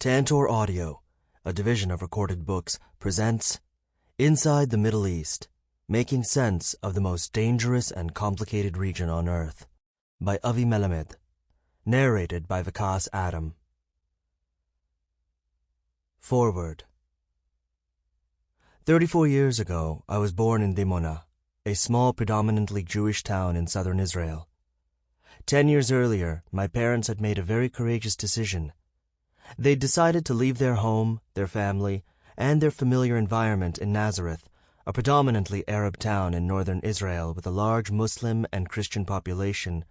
Tantor Audio, a division of Recorded Books, presents Inside the Middle East, Making Sense of the Most Dangerous and Complicated Region on Earth, by AVI Melamed, narrated by Vikas Adam. Forward. 34 years ago, I was born in Dimona, a small predominantly Jewish town in southern Israel. 10 years earlier, my parents had made a very courageous decision. They'd decided to leave their home, their family, and their familiar environment in Nazareth, a predominantly Arab town in northern Israel with a large Muslim and Christian population,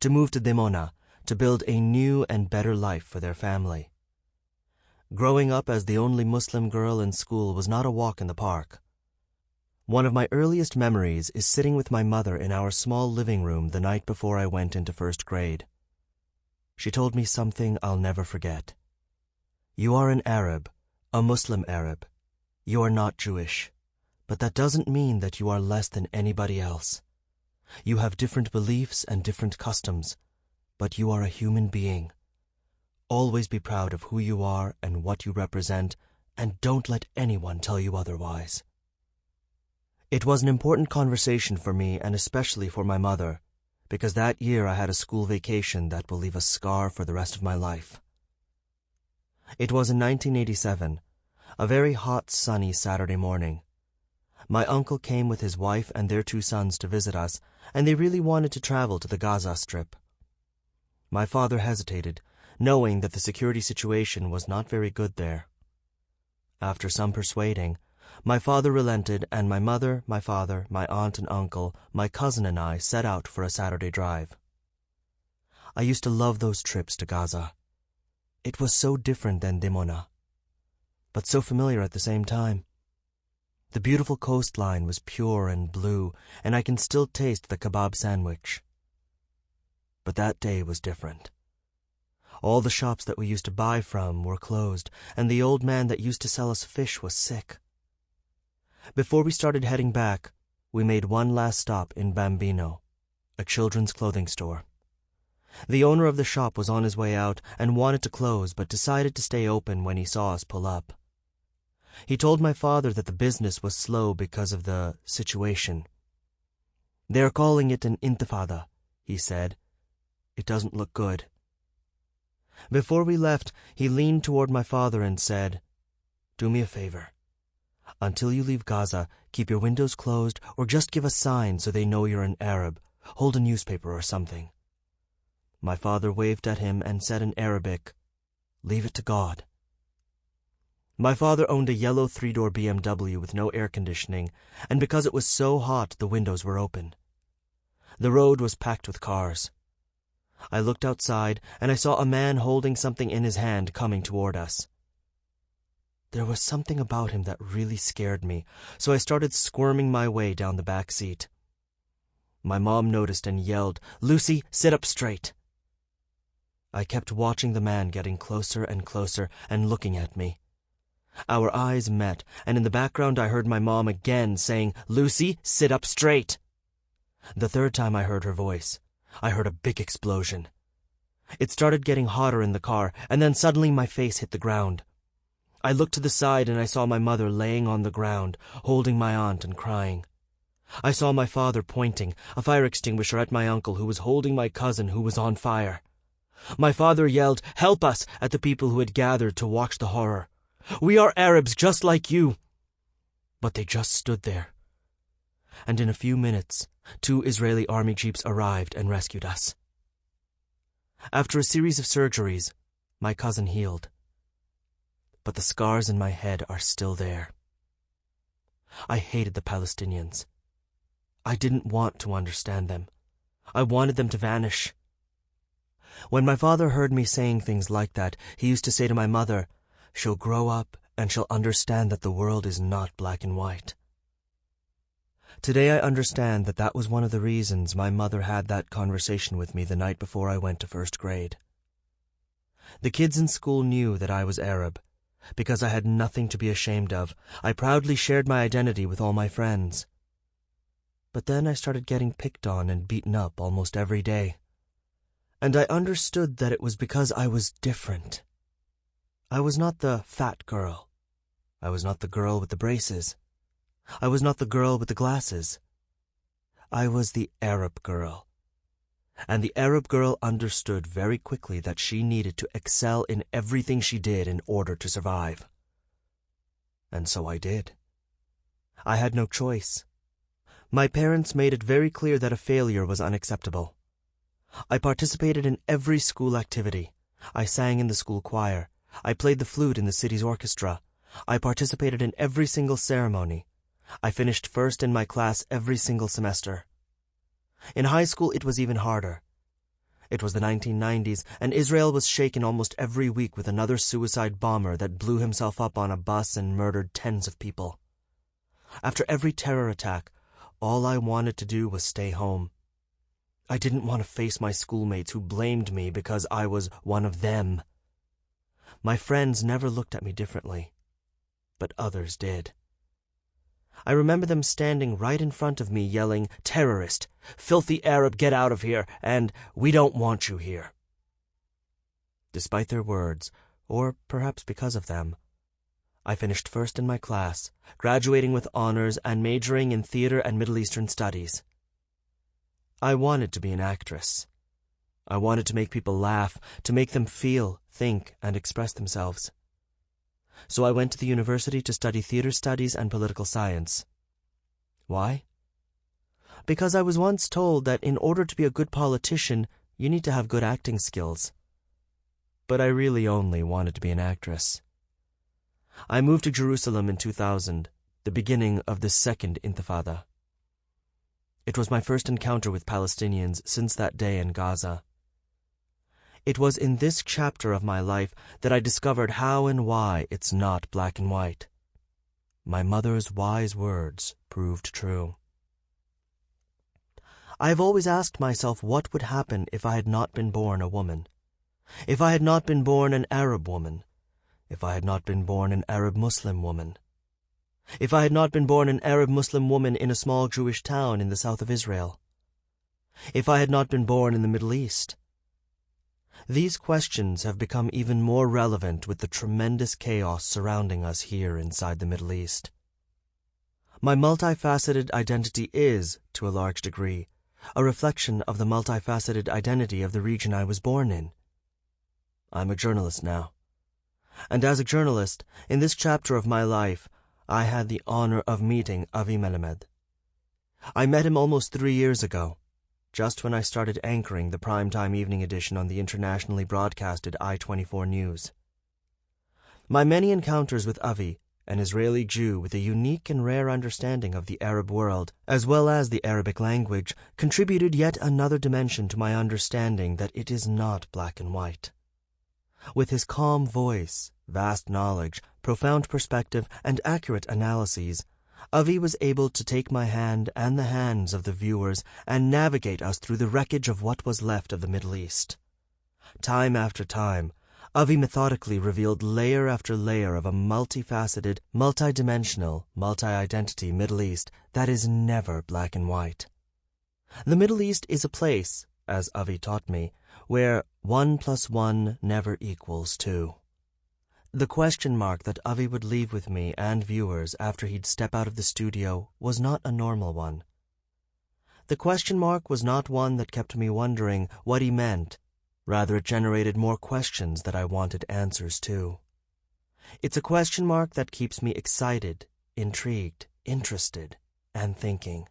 to move to Dimona to build a new and better life for their family. Growing up as the only Muslim girl in school was not a walk in the park. One of my earliest memories is sitting with my mother in our small living room the night before I went into first grade. She told me something I'll never forget. You are an Arab, a Muslim Arab. You are not Jewish, but that doesn't mean that you are less than anybody else. You have different beliefs and different customs, but you are a human being. Always be proud of who you are and what you represent, and don't let anyone tell you otherwise. It was an important conversation for me and especially for my mother, because that year I had a school vacation that will leave a scar for the rest of my life. It was in 1987, a very hot, sunny Saturday morning. My uncle came with his wife and their 2 sons to visit us, and they really wanted to travel to the Gaza Strip. My father hesitated, knowing that the security situation was not very good there. After some persuading, my father relented, and my mother, my father, my aunt and uncle, my cousin and I set out for a Saturday drive. I used to love those trips to Gaza. It was so different than Dimona, but so familiar at the same time. The beautiful coastline was pure and blue, and I can still taste the kebab sandwich. But that day was different. All the shops that we used to buy from were closed, and the old man that used to sell us fish was sick. Before we started heading back, we made one last stop in Bambino, a children's clothing store. The owner of the shop was on his way out and wanted to close, but decided to stay open when he saw us pull up. He told my father that the business was slow because of the situation. "They're calling it an intifada," he said. "It doesn't look good." Before we left, he leaned toward my father and said, "Do me a favor. Until you leave Gaza, keep your windows closed or just give a sign so they know you're an Arab. Hold a newspaper or something." My father waved at him and said in Arabic, "Leave it to God." My father owned a yellow 3-door BMW with no air conditioning, and because it was so hot, the windows were open. The road was packed with cars. I looked outside, and I saw a man holding something in his hand coming toward us. There was something about him that really scared me, so I started squirming my way down the back seat. My mom noticed and yelled, "Lucy, sit up straight." I kept watching the man getting closer and closer and looking at me. Our eyes met, and in the background I heard my mom again saying, "Lucy, sit up straight." The third time I heard her voice, I heard a big explosion. It started getting hotter in the car, and then suddenly my face hit the ground. I looked to the side and I saw my mother laying on the ground, holding my aunt and crying. I saw my father pointing a fire extinguisher at my uncle who was holding my cousin who was on fire. My father yelled, "Help us," at the people who had gathered to watch the horror. "We are Arabs just like you." But they just stood there. And in a few minutes, 2 Israeli army jeeps arrived and rescued us. After a series of surgeries, my cousin healed. But the scars in my head are still there. I hated the Palestinians. I didn't want to understand them. I wanted them to vanish. When my father heard me saying things like that, he used to say to my mother, "She'll grow up and she'll understand that the world is not black and white." Today I understand that that was one of the reasons my mother had that conversation with me the night before I went to first grade. The kids in school knew that I was Arab. Because I had nothing to be ashamed of, I proudly shared my identity with all my friends. But then I started getting picked on and beaten up almost every day. And I understood that it was because I was different. I was not the fat girl. I was not the girl with the braces. I was not the girl with the glasses. I was the Arab girl. And the Arab girl understood very quickly that she needed to excel in everything she did in order to survive. And so I did. I had no choice. My parents made it very clear that a failure was unacceptable. I participated in every school activity. I sang in the school choir. I played the flute in the city's orchestra. I participated in every single ceremony. I finished first in my class every single semester. In high school, it was even harder. It was the 1990s, and Israel was shaken almost every week with another suicide bomber that blew himself up on a bus and murdered tens of people. After every terror attack, all I wanted to do was stay home. I didn't want to face my schoolmates who blamed me because I was one of them. My friends never looked at me differently, but others did. I remember them standing right in front of me yelling, "Terrorist! Filthy Arab, get out of here!" and "We don't want you here." Despite their words, or perhaps because of them, I finished first in my class, graduating with honors and majoring in theater and Middle Eastern studies. I wanted to be an actress. I wanted to make people laugh, to make them feel, think, and express themselves. So I went to the university to study theater studies and political science. Why? Because I was once told that in order to be a good politician, you need to have good acting skills. But I really only wanted to be an actress. I moved to Jerusalem in 2000, the beginning of the Second Intifada. It was my first encounter with Palestinians since that day in Gaza. It was in this chapter of my life that I discovered how and why it's not black and white. My mother's wise words proved true. I have always asked myself what would happen if I had not been born a woman, if I had not been born an Arab woman, if I had not been born an Arab Muslim woman, if I had not been born an Arab Muslim woman in a small Jewish town in the south of Israel, if I had not been born in the Middle East. These questions have become even more relevant with the tremendous chaos surrounding us here inside the Middle East. My multifaceted identity is, to a large degree, a reflection of the multifaceted identity of the region I was born in. I'm a journalist now. And as a journalist, in this chapter of my life, I had the honor of meeting AVI Melamed. I met him almost 3 years ago, just when I started anchoring the primetime evening edition on the internationally broadcasted I-24 News. My many encounters with Avi, an Israeli Jew with a unique and rare understanding of the Arab world, as well as the Arabic language, contributed yet another dimension to my understanding that it is not black and white. With his calm voice, vast knowledge, profound perspective, and accurate analyses, Avi was able to take my hand and the hands of the viewers and navigate us through the wreckage of what was left of the Middle East. Time after time, Avi methodically revealed layer after layer of a multifaceted, multidimensional, multi-identity Middle East that is never black and white. The Middle East is a place, as Avi taught me, where 1 + 1 never equals 2. The question mark that Avi would leave with me and viewers after he'd step out of the studio was not a normal one. The question mark was not one that kept me wondering what he meant. Rather, it generated more questions that I wanted answers to. It's a question mark that keeps me excited, intrigued, interested, and thinking.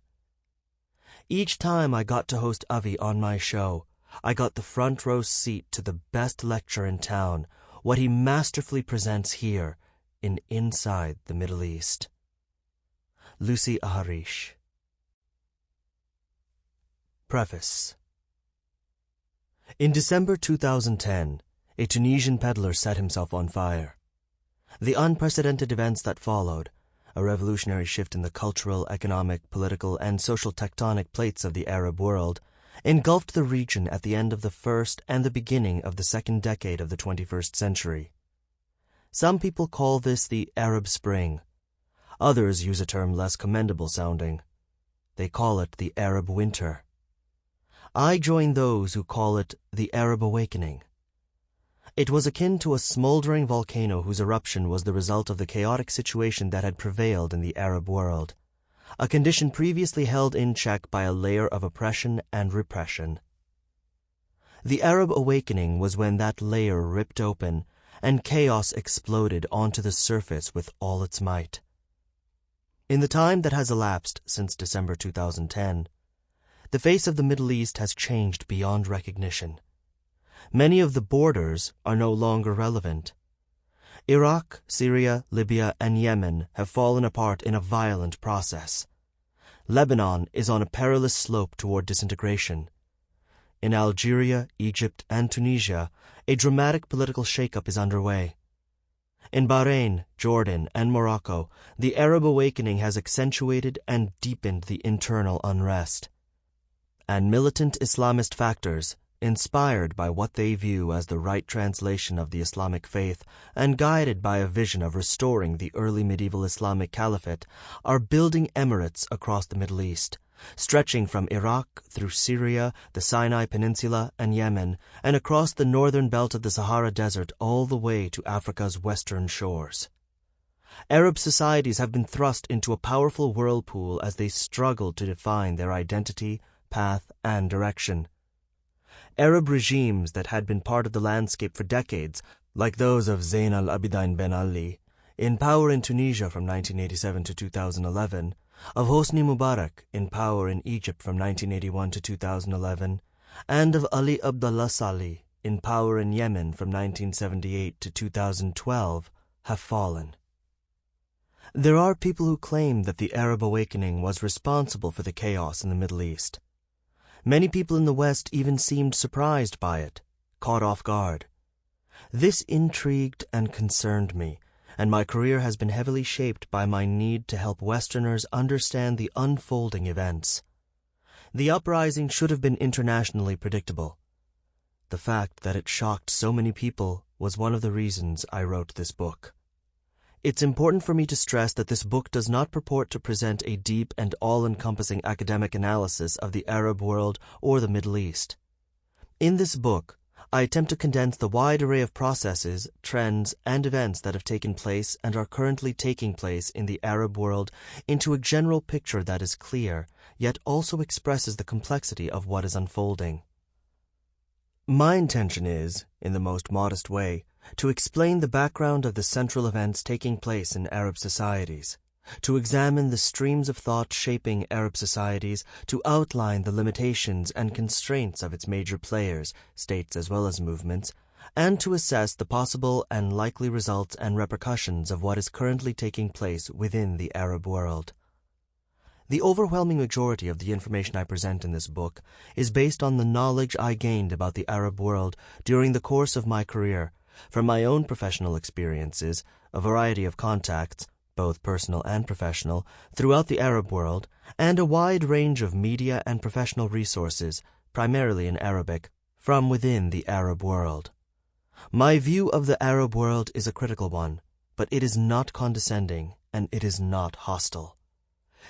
Each time I got to host Avi on my show, I got the front row seat to the best lecture in town, what he masterfully presents here in Inside the Middle East. Lucy Aharish. Preface. In December 2010, a Tunisian peddler set himself on fire. The unprecedented events that followed, a revolutionary shift in the cultural, economic, political, and social tectonic plates of the Arab world, engulfed the region at the end of the first and the beginning of the second decade of the 21st century. Some people call this the Arab Spring. Others use a term less commendable sounding. They call it the Arab Winter. I join those who call it the Arab Awakening. It was akin to a smoldering volcano whose eruption was the result of the chaotic situation that had prevailed in the Arab world, a condition previously held in check by a layer of oppression and repression. The Arab awakening was when that layer ripped open and chaos exploded onto the surface with all its might. In the time that has elapsed since December 2010, the face of the Middle East has changed beyond recognition. Many of the borders are no longer relevant. Iraq, Syria, Libya, and Yemen have fallen apart in a violent process. Lebanon is on a perilous slope toward disintegration. In Algeria, Egypt, and Tunisia, a dramatic political shakeup is underway. In Bahrain, Jordan, and Morocco, the Arab awakening has accentuated and deepened the internal unrest. And militant Islamist factors, inspired by what they view as the right translation of the Islamic faith and guided by a vision of restoring the early medieval Islamic Caliphate, are building emirates across the Middle East, stretching from Iraq through Syria, the Sinai Peninsula, and Yemen, and across the northern belt of the Sahara Desert all the way to Africa's western shores. Arab societies have been thrust into a powerful whirlpool as they struggle to define their identity, path, and direction. Arab regimes that had been part of the landscape for decades, like those of Zayn al-Abidine Ben Ali, in power in Tunisia from 1987 to 2011, of Hosni Mubarak, in power in Egypt from 1981 to 2011, and of Ali Abdullah Saleh, in power in Yemen from 1978 to 2012, have fallen. There are people who claim that the Arab awakening was responsible for the chaos in the Middle East. Many people in the West even seemed surprised by it, caught off guard. This intrigued and concerned me, and my career has been heavily shaped by my need to help Westerners understand the unfolding events. The uprising should have been internationally predictable. The fact that it shocked so many people was one of the reasons I wrote this book. It's important for me to stress that this book does not purport to present a deep and all-encompassing academic analysis of the Arab world or the Middle East. In this book, I attempt to condense the wide array of processes, trends, and events that have taken place and are currently taking place in the Arab world into a general picture that is clear, yet also expresses the complexity of what is unfolding. My intention is, in the most modest way, to explain the background of the central events taking place in Arab societies, to examine the streams of thought shaping Arab societies, to outline the limitations and constraints of its major players, states as well as movements, and to assess the possible and likely results and repercussions of what is currently taking place within the Arab world. The overwhelming majority of the information I present in this book is based on the knowledge I gained about the Arab world during the course of my career, from my own professional experiences, a variety of contacts, both personal and professional, throughout the Arab world, and a wide range of media and professional resources, primarily in Arabic, from within the Arab world. My view of the Arab world is a critical one, but it is not condescending and it is not hostile.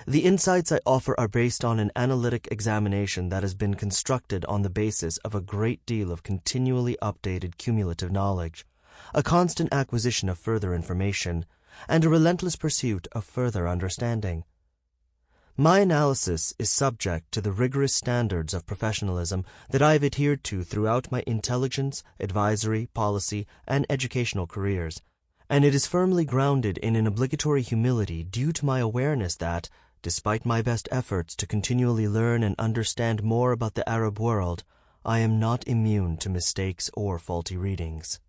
The insights I offer are based on an analytic examination that has been constructed on the basis of a great deal of continually updated cumulative knowledge, a constant acquisition of further information, and a relentless pursuit of further understanding. My analysis is subject to the rigorous standards of professionalism that I have adhered to throughout my intelligence, advisory, policy, and educational careers, and it is firmly grounded in an obligatory humility due to my awareness that, despite my best efforts to continually learn and understand more about the Arab world, I am not immune to mistakes or faulty readings.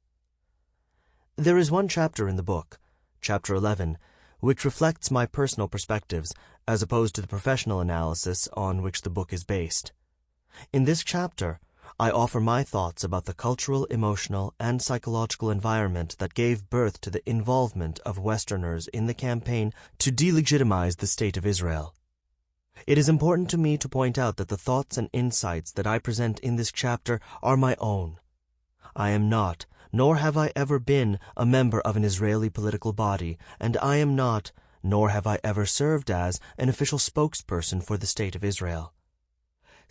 There is one chapter in the book, Chapter 11, which reflects my personal perspectives, as opposed to the professional analysis on which the book is based. In this chapter, I offer my thoughts about the cultural, emotional, and psychological environment that gave birth to the involvement of Westerners in the campaign to delegitimize the State of Israel. It is important to me to point out that the thoughts and insights that I present in this chapter are my own. I am not, nor have I ever been, a member of an Israeli political body, and I am not, nor have I ever served as, an official spokesperson for the State of Israel.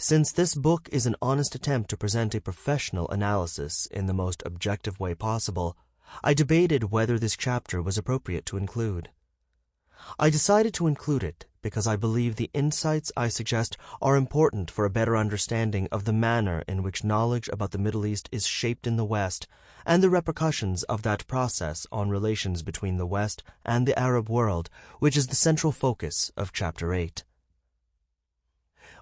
Since this book is an honest attempt to present a professional analysis in the most objective way possible, I debated whether this chapter was appropriate to include. I decided to include it because I believe the insights I suggest are important for a better understanding of the manner in which knowledge about the Middle East is shaped in the West and the repercussions of that process on relations between the West and the Arab world, which is the central focus of Chapter 8.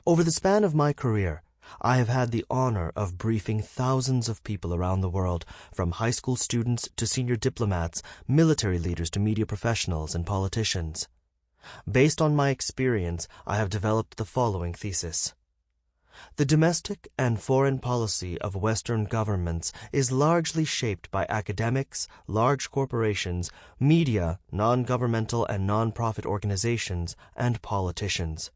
Over the span of my career, I have had the honor of briefing thousands of people around the world, from high school students to senior diplomats, military leaders to media professionals and politicians. Based on my experience, I have developed the following thesis. The domestic and foreign policy of Western governments is largely shaped by academics, large corporations, media, non-governmental and non-profit organizations, and politicians.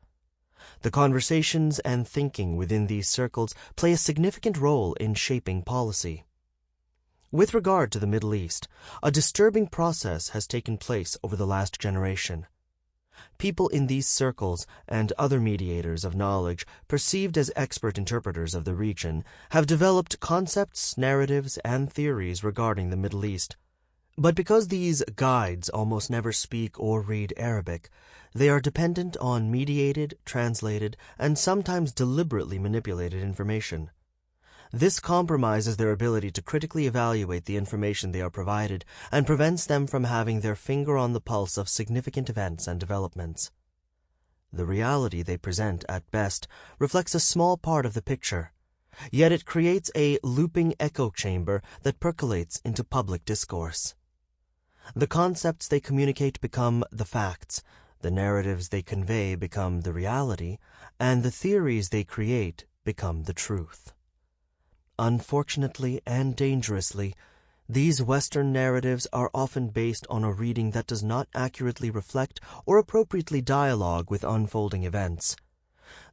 The conversations and thinking within these circles play a significant role in shaping policy. With regard to the Middle East, a disturbing process has taken place over the last generation. People in these circles and other mediators of knowledge, perceived as expert interpreters of the region, have developed concepts, narratives, and theories regarding the Middle East. But because these guides almost never speak or read Arabic, they are dependent on mediated, translated, and sometimes deliberately manipulated information. This compromises their ability to critically evaluate the information they are provided and prevents them from having their finger on the pulse of significant events and developments. The reality they present, at best, reflects a small part of the picture, yet it creates a looping echo chamber that percolates into public discourse. The concepts they communicate become the facts, the narratives they convey become the reality, and the theories they create become the truth. Unfortunately and dangerously, these Western narratives are often based on a reading that does not accurately reflect or appropriately dialogue with unfolding events.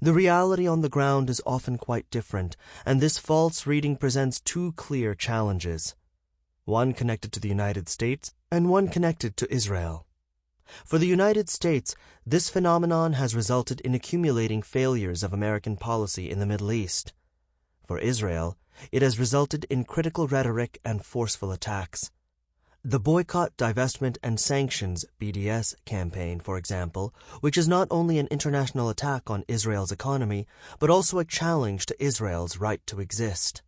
The reality on the ground is often quite different, and this false reading presents two clear challenges, one connected to the United States and one connected to Israel. For the United States, this phenomenon has resulted in accumulating failures of American policy in the Middle East. For Israel, it has resulted in critical rhetoric and forceful attacks. The Boycott, Divestment, and Sanctions (BDS) campaign, for example, which is not only an international attack on Israel's economy, but also a challenge to Israel's right to exist.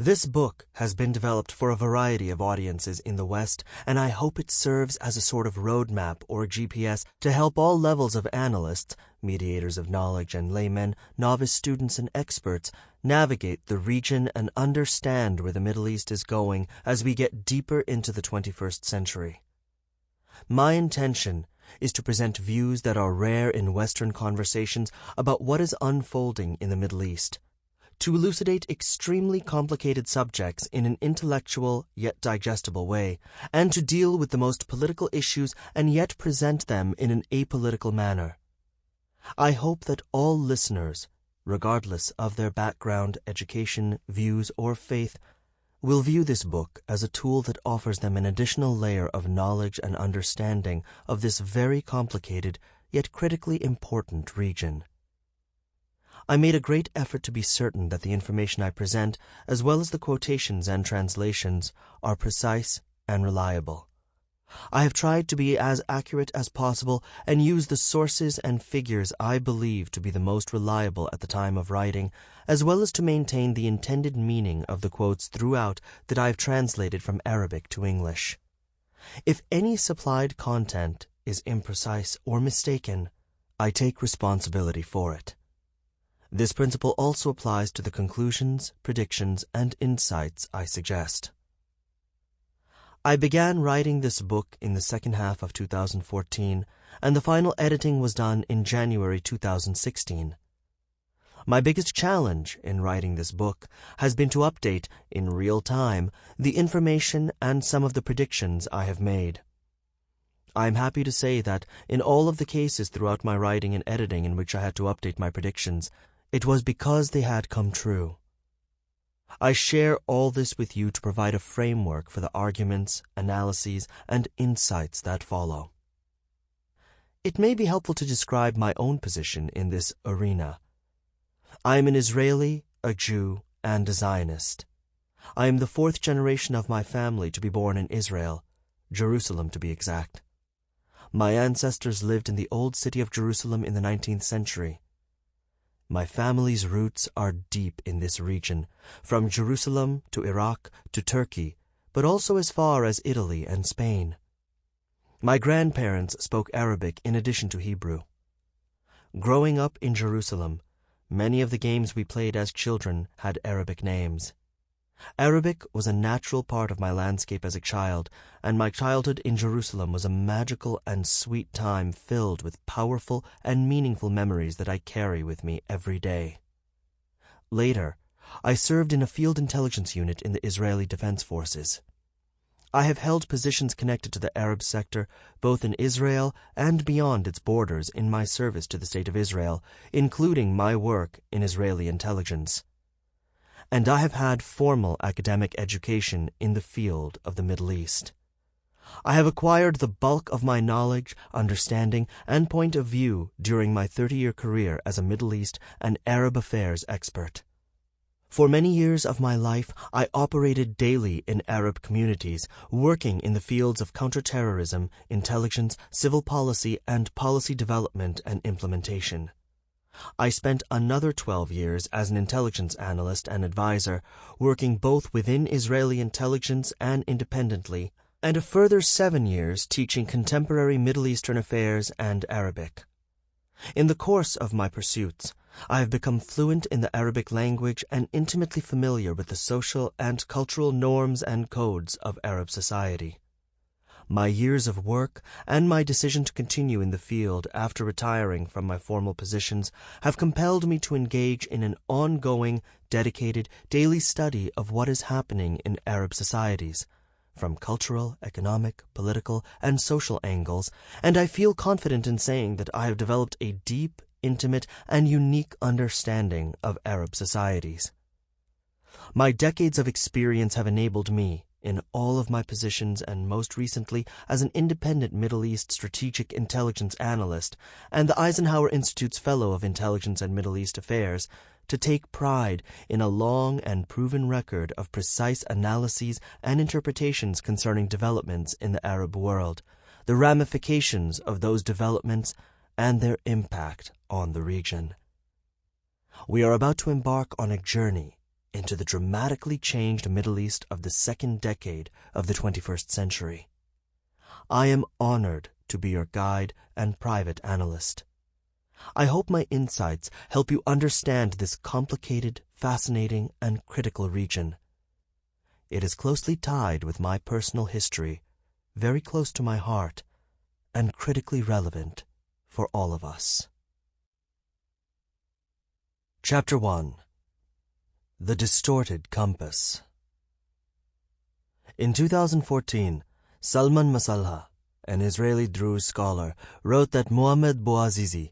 This book has been developed for a variety of audiences in the West, and I hope it serves as a sort of roadmap or GPS to help all levels of analysts, mediators of knowledge and laymen, novice students and experts, navigate the region and understand where the Middle East is going as we get deeper into the 21st century. My intention is to present views that are rare in Western conversations about what is unfolding in the Middle East, to elucidate extremely complicated subjects in an intellectual yet digestible way, and to deal with the most political issues and yet present them in an apolitical manner. I hope that all listeners, regardless of their background, education, views, or faith, will view this book as a tool that offers them an additional layer of knowledge and understanding of this very complicated yet critically important region. I made a great effort to be certain that the information I present, as well as the quotations and translations, are precise and reliable. I have tried to be as accurate as possible and use the sources and figures I believe to be the most reliable at the time of writing, as well as to maintain the intended meaning of the quotes throughout that I have translated from Arabic to English. If any supplied content is imprecise or mistaken, I take responsibility for it. This principle also applies to the conclusions, predictions, and insights I suggest. I began writing this book in the second half of 2014, and the final editing was done in January 2016. My biggest challenge in writing this book has been to update, in real time, the information and some of the predictions I have made. I am happy to say that in all of the cases throughout my writing and editing in which I had to update my predictions, it was because they had come true. I share all this with you to provide a framework for the arguments, analyses, and insights that follow. It may be helpful to describe my own position in this arena. I am an Israeli, a Jew, and a Zionist. I am the fourth generation of my family to be born in Israel, Jerusalem to be exact. My ancestors lived in the old city of Jerusalem in the 19th century. My family's roots are deep in this region, from Jerusalem to Iraq to Turkey, but also as far as Italy and Spain. My grandparents spoke Arabic in addition to Hebrew. Growing up in Jerusalem, many of the games we played as children had Arabic names. Arabic was a natural part of my landscape as a child, and my childhood in Jerusalem was a magical and sweet time filled with powerful and meaningful memories that I carry with me every day. Later, I served in a field intelligence unit in the Israeli Defense Forces. I have held positions connected to the Arab sector, both in Israel and beyond its borders in my service to the State of Israel, including my work in Israeli intelligence. And I have had formal academic education in the field of the Middle East. I have acquired the bulk of my knowledge, understanding, and point of view during my 30-year career as a Middle East and Arab affairs expert. For many years of my life, I operated daily in Arab communities, working in the fields of counterterrorism, intelligence, civil policy, and policy development and implementation. I spent another 12 years as an intelligence analyst and advisor, working both within Israeli intelligence and independently, and a further 7 years teaching contemporary Middle Eastern affairs and Arabic. In the course of my pursuits, I have become fluent in the Arabic language and intimately familiar with the social and cultural norms and codes of Arab society. My years of work and my decision to continue in the field after retiring from my formal positions have compelled me to engage in an ongoing, dedicated, daily study of what is happening in Arab societies, from cultural, economic, political, and social angles, and I feel confident in saying that I have developed a deep, intimate, and unique understanding of Arab societies. My decades of experience have enabled me, in all of my positions and most recently as an independent Middle East strategic intelligence analyst and the Eisenhower Institute's Fellow of Intelligence and Middle East Affairs, to take pride in a long and proven record of precise analyses and interpretations concerning developments in the Arab world, the ramifications of those developments, and their impact on the region. We are about to embark on a journey into the dramatically changed Middle East of the second decade of the 21st century. I am honored to be your guide and private analyst. I hope my insights help you understand this complicated, fascinating, and critical region. It is closely tied with my personal history, very close to my heart, and critically relevant for all of us. Chapter 1. The Distorted Compass. In 2014, Salman Masalha, an Israeli Druze scholar, wrote that Mohammed Bouazizi,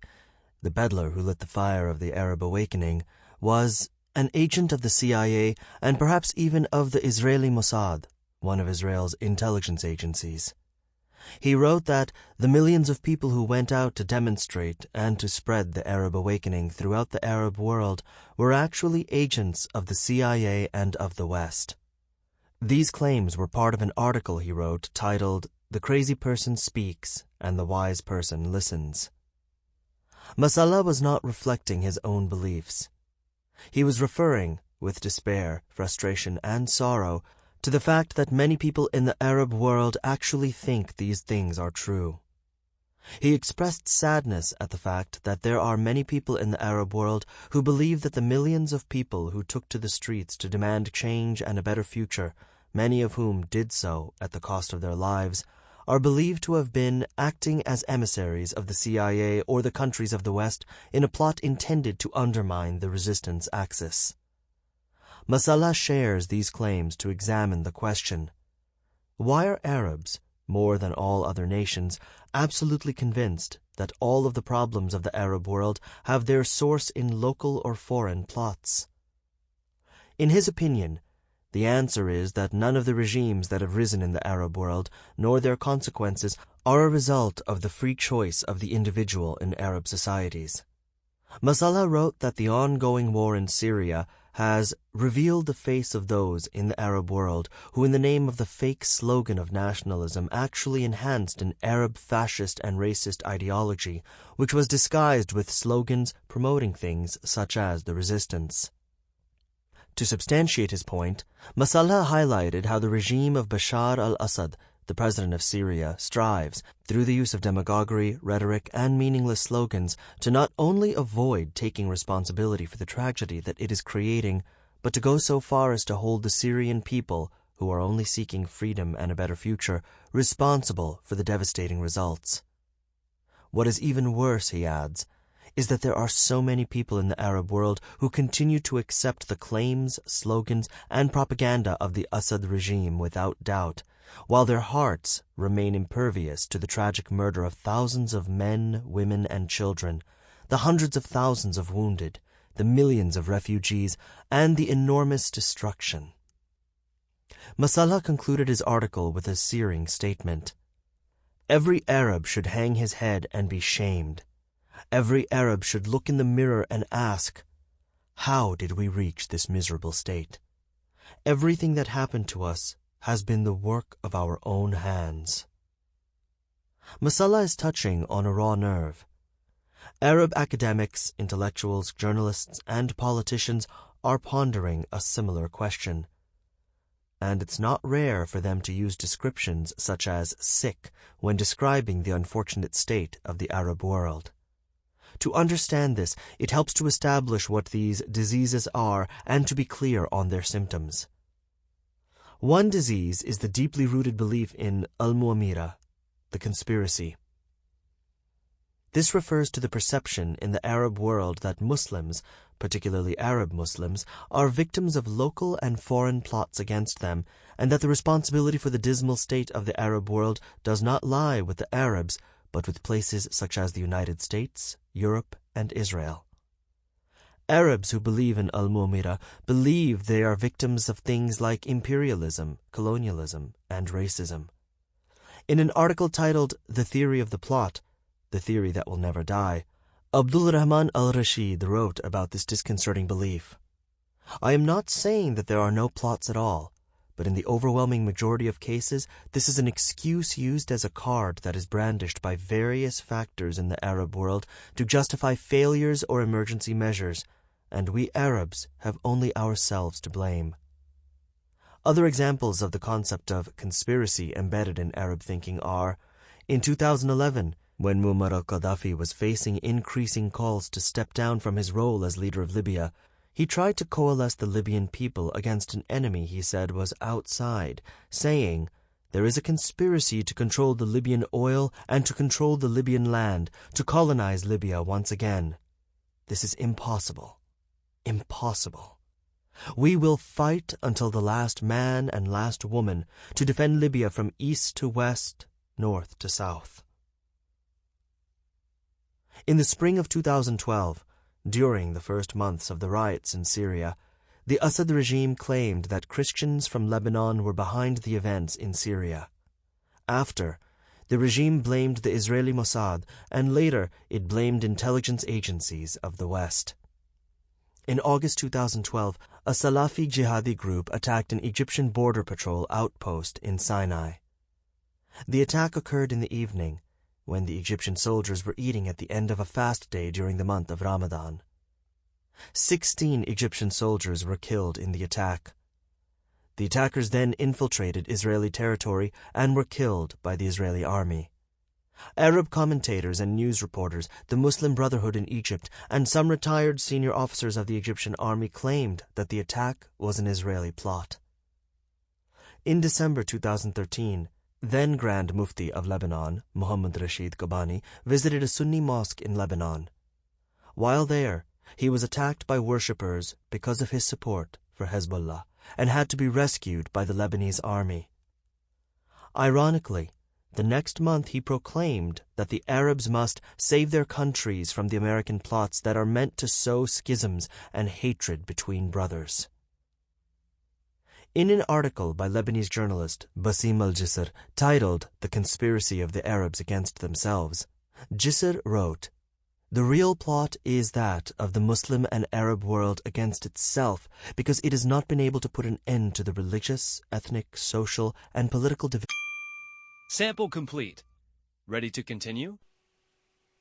the peddler who lit the fire of the Arab awakening, was an agent of the CIA and perhaps even of the Israeli Mossad, one of Israel's intelligence agencies. He wrote that the millions of people who went out to demonstrate and to spread the Arab awakening throughout the Arab world were actually agents of the CIA and of the West. These claims were part of an article he wrote titled, "The Crazy Person Speaks and the Wise Person Listens." Masalha was not reflecting his own beliefs. He was referring, with despair, frustration, and sorrow, to the fact that many people in the Arab world actually think these things are true. He expressed sadness at the fact that there are many people in the Arab world who believe that the millions of people who took to the streets to demand change and a better future, many of whom did so at the cost of their lives, are believed to have been acting as emissaries of the CIA or the countries of the West in a plot intended to undermine the resistance axis. Masalha shares these claims to examine the question: why are Arabs, more than all other nations, absolutely convinced that all of the problems of the Arab world have their source in local or foreign plots? In his opinion, the answer is that none of the regimes that have risen in the Arab world, nor their consequences, are a result of the free choice of the individual in Arab societies. Masala wrote that the ongoing war in Syria has revealed the face of those in the Arab world who, in the name of the fake slogan of nationalism, actually enhanced an Arab fascist and racist ideology, which was disguised with slogans promoting things such as the resistance. To substantiate his point, Masala highlighted how the regime of Bashar al-Assad, the president of Syria, strives, through the use of demagoguery, rhetoric, and meaningless slogans, to not only avoid taking responsibility for the tragedy that it is creating, but to go so far as to hold the Syrian people, who are only seeking freedom and a better future, responsible for the devastating results. What is even worse, he adds, is that there are so many people in the Arab world who continue to accept the claims, slogans, and propaganda of the Assad regime without doubt, while their hearts remain impervious to the tragic murder of thousands of men, women, and children, the hundreds of thousands of wounded, the millions of refugees, and the enormous destruction. Masala concluded his article with a searing statement. Every Arab should hang his head and be shamed. Every Arab should look in the mirror and ask, how did we reach this miserable state? Everything that happened to us has been the work of our own hands. Masala is touching on a raw nerve. Arab academics, intellectuals, journalists, and politicians are pondering a similar question. And it's not rare for them to use descriptions such as sick when describing the unfortunate state of the Arab world. To understand this, it helps to establish what these diseases are and to be clear on their symptoms. One disease is the deeply rooted belief in al-mu'amira, the conspiracy. This refers to the perception in the Arab world that Muslims, particularly Arab Muslims, are victims of local and foreign plots against them, and that the responsibility for the dismal state of the Arab world does not lie with the Arabs, but with places such as the United States, Europe, and Israel. Arabs who believe in al-mu'amira believe they are victims of things like imperialism, colonialism, and racism. In an article titled The Theory of the Plot, The Theory That Will Never Die, Abdul Rahman al-Rashid wrote about this disconcerting belief. I am not saying that there are no plots at all, but in the overwhelming majority of cases, this is an excuse used as a card that is brandished by various factors in the Arab world to justify failures or emergency measures, and we Arabs have only ourselves to blame. Other examples of the concept of conspiracy embedded in Arab thinking are, in 2011, when Muammar al-Gaddafi was facing increasing calls to step down from his role as leader of Libya, he tried to coalesce the Libyan people against an enemy he said was outside, saying, there is a conspiracy to control the Libyan oil and to control the Libyan land, to colonize Libya once again. This is impossible. Impossible. We will fight until the last man and last woman to defend Libya from east to west, north to south. In the spring of 2012, during the first months of the riots in Syria, the Assad regime claimed that Christians from Lebanon were behind the events in Syria. After, the regime blamed the Israeli Mossad, and later it blamed intelligence agencies of the West. In August 2012, a Salafi jihadi group attacked an Egyptian border patrol outpost in Sinai. The attack occurred in the evening, when the Egyptian soldiers were eating at the end of a fast day during the month of Ramadan. 16 Egyptian soldiers were killed in the attack. The attackers then infiltrated Israeli territory and were killed by the Israeli army. Arab commentators and news reporters, the Muslim Brotherhood in Egypt, and some retired senior officers of the Egyptian army claimed that the attack was an Israeli plot. In December 2013, then Grand Mufti of Lebanon, Muhammad Rashid Ghabani, visited a Sunni mosque in Lebanon. While there, he was attacked by worshippers because of his support for Hezbollah and had to be rescued by the Lebanese army. Ironically, the next month he proclaimed that the Arabs must save their countries from the American plots that are meant to sow schisms and hatred between brothers. In an article by Lebanese journalist Basim al-Jisr titled The Conspiracy of the Arabs Against Themselves, Jisr wrote, The real plot is that of the Muslim and Arab world against itself, because it has not been able to put an end to the religious, ethnic, social, and political division. Sample complete. Ready to continue?